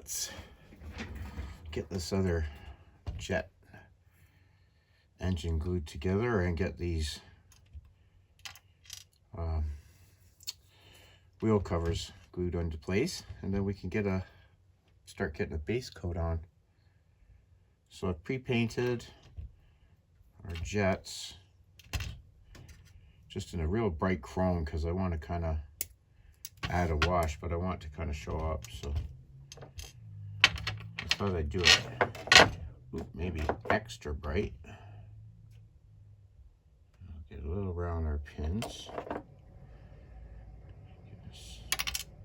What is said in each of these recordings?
let's get this other jet engine glued together and get these wheel covers glued into place, and then we can start getting a base coat on. So I've pre-painted our jets just in a real bright chrome because I want to kind of add a wash, but I want it to kind of show up, so I thought I'd do it maybe extra bright. I'll get a little around our pins.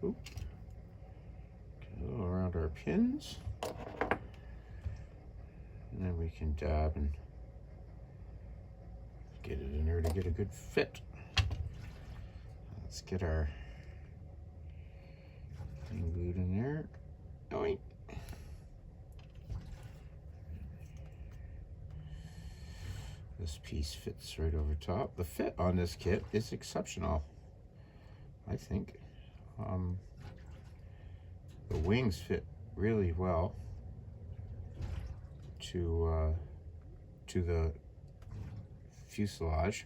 Get a little around our pins, and then we can dab and get it in there to get a good fit. Let's get our thing glued in there. Oink. This piece fits right over top. The fit on this kit is exceptional, I think. The wings fit really well to the fuselage,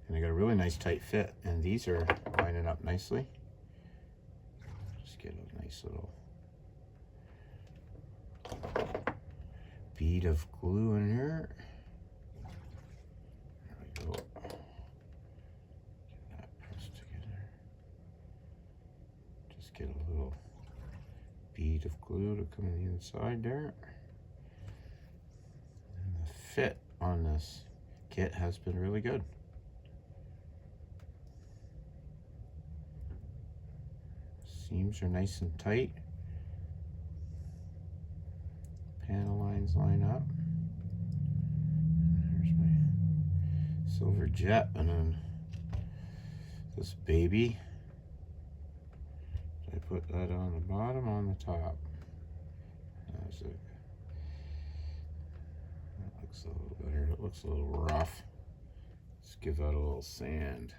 and they got a really nice tight fit, and these are lining up nicely. Just get a nice little bead of glue in here. There we go. Get that pressed together. Just get a little bead of glue to come on the inside there. And the fit on this kit has been really good. Seams are nice and tight. Panel lines line up. There's my silver jet, and then this baby. I put that on the bottom, on the top. That's it. That looks a little better. It looks a little rough. Let's give that a little sand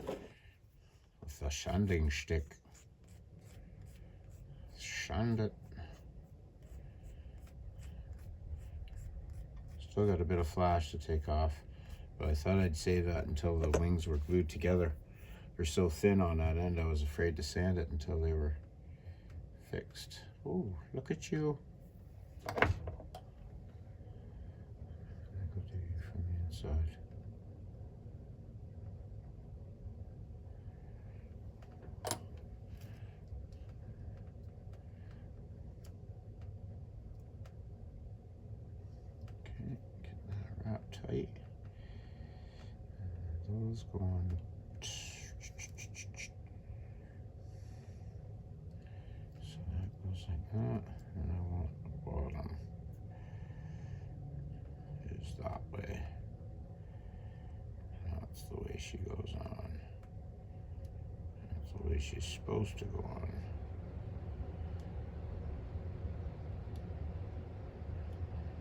with a sanding stick. Sand it. Still got a bit of flash to take off, but I thought I'd save that until the wings were glued together. They're so thin on that end, I was afraid to sand it until they were fixed. Oh, look at you. I'm gonna go do you from the inside. Okay, get that wrapped tight. And those go on. So that goes like that, and I want the bottom is that way. That's the way she goes on. That's the way she's supposed to go on.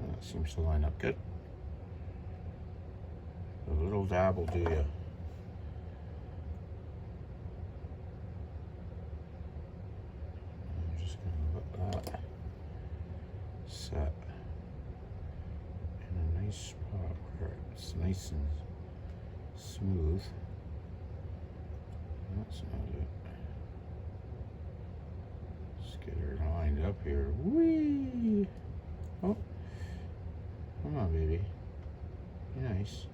That seems to line up good. A little dab will do you. I'm just going to let that set in a nice spot where it's nice and smooth. That's not it. Let's get her lined up here. Whee! Oh, come on, baby. Be nice.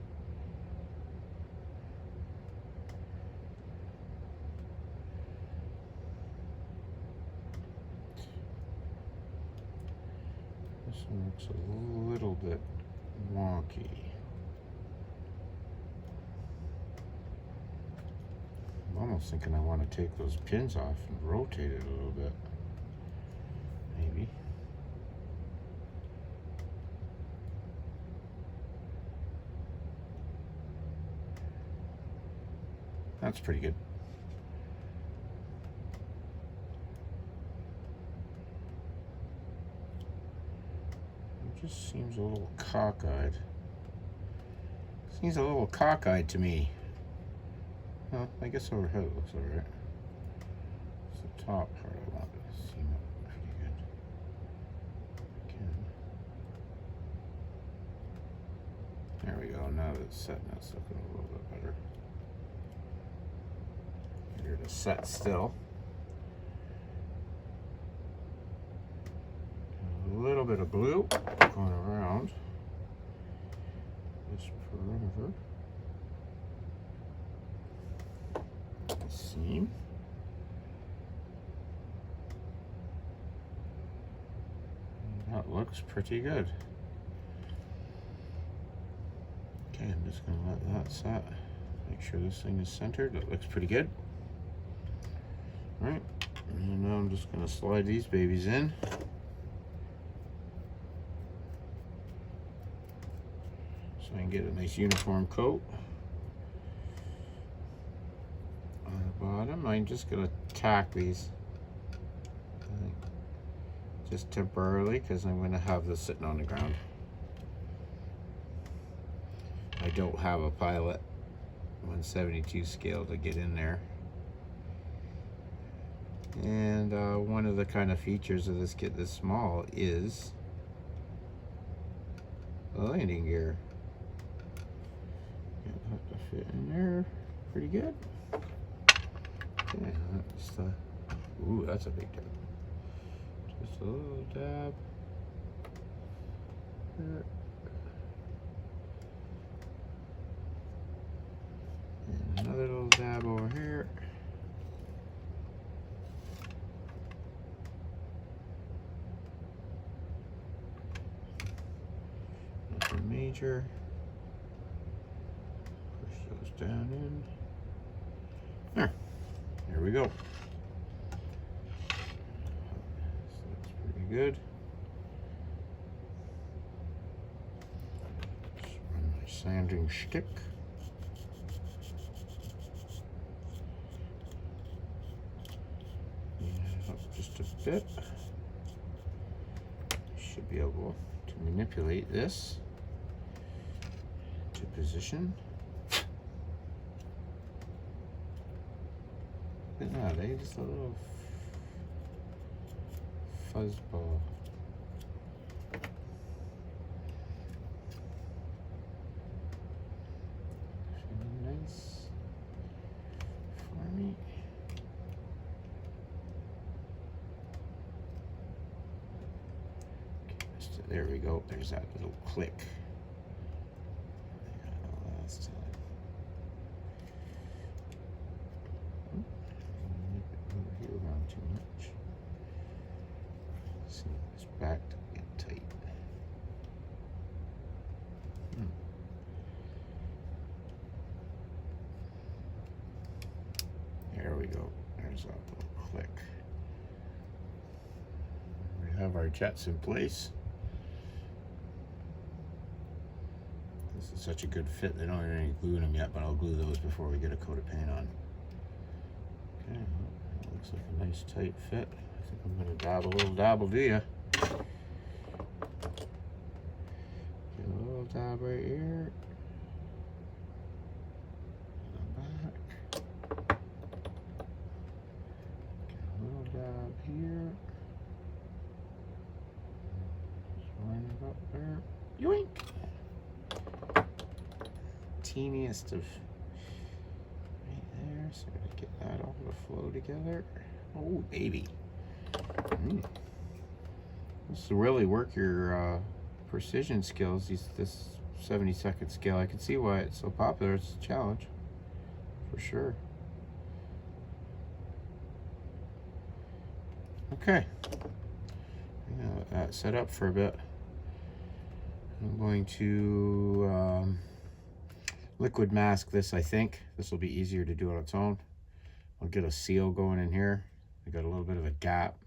This one looks a little bit wonky. I'm almost thinking I want to take those pins off and rotate it a little bit. Maybe. That's pretty good. It just seems a little cockeyed. Seems a little cockeyed to me. Well, I guess overhead it looks alright. It's the top part I want to seam up. we go. Now that it's setting, it's looking a little bit better. Here to set still. A little bit of glue going around this perimeter. The seam. And that looks pretty good. Okay, I'm just going to let that set. Make sure this thing is centered. It looks pretty good. All right, and now I'm just going to slide these babies in. So I can get a nice uniform coat on the bottom. I'm just going to tack these just temporarily because I'm going to have this sitting on the ground. I don't have a pilot 172 scale to get in there. And one of the kind of features of this kit this small is the landing gear. Get that to fit in there pretty good. Okay, that's ooh, that's a big dab. Just a little dab there. And another little dab over here. Nothing major. Push those down in. There we go. So that's pretty good. Just run my sanding stick. Just a bit. Should be able to manipulate this to position. But no, they just a little fuzzball. Feeling nice for me. There we go. There's that little click. Last time. Move here around too much. See, it's back to get tight. There we go. There's that little click. We have our jets in place. This is such a good fit, they don't have any glue in them yet, but I'll glue those before we get a coat of paint on. Okay, that looks like a nice tight fit. I think I'm going to dab a little dab will do ya. Get a little dab right here. Back. Get a little dab here. Just line it up there. Yoink! Teeniest of right there, so to get that all to flow together. Oh baby, this will really work your precision skills. This 70-second scale. I can see why it's so popular. It's a challenge for sure. Okay, I'm gonna let that set up for a bit. I'm going to liquid mask this. I think this will be easier to do on its own. I'll get a seal going in here. I got a little bit of a gap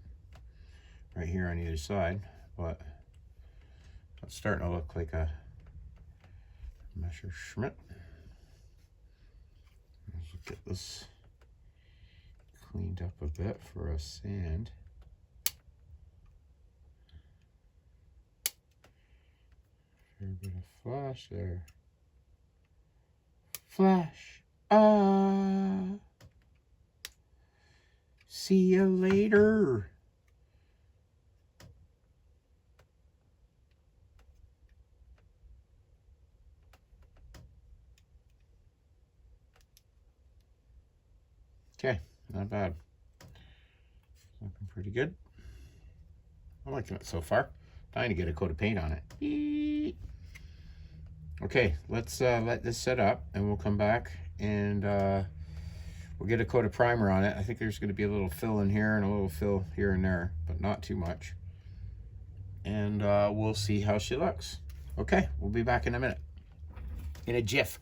right here on either side, but it's starting to look like a Messerschmitt. Let's get this cleaned up a bit for a sand. Fair bit of flash there. Flash. See you later. Okay, not bad. Looking pretty good. I'm liking it so far. Trying to get a coat of paint on it. Eee. Okay, let's let this set up, and we'll come back and we'll get a coat of primer on it. I think there's going to be a little fill in here and a little fill here and there, but not too much. And we'll see how she looks. Okay, we'll be back in a minute. In a jiff.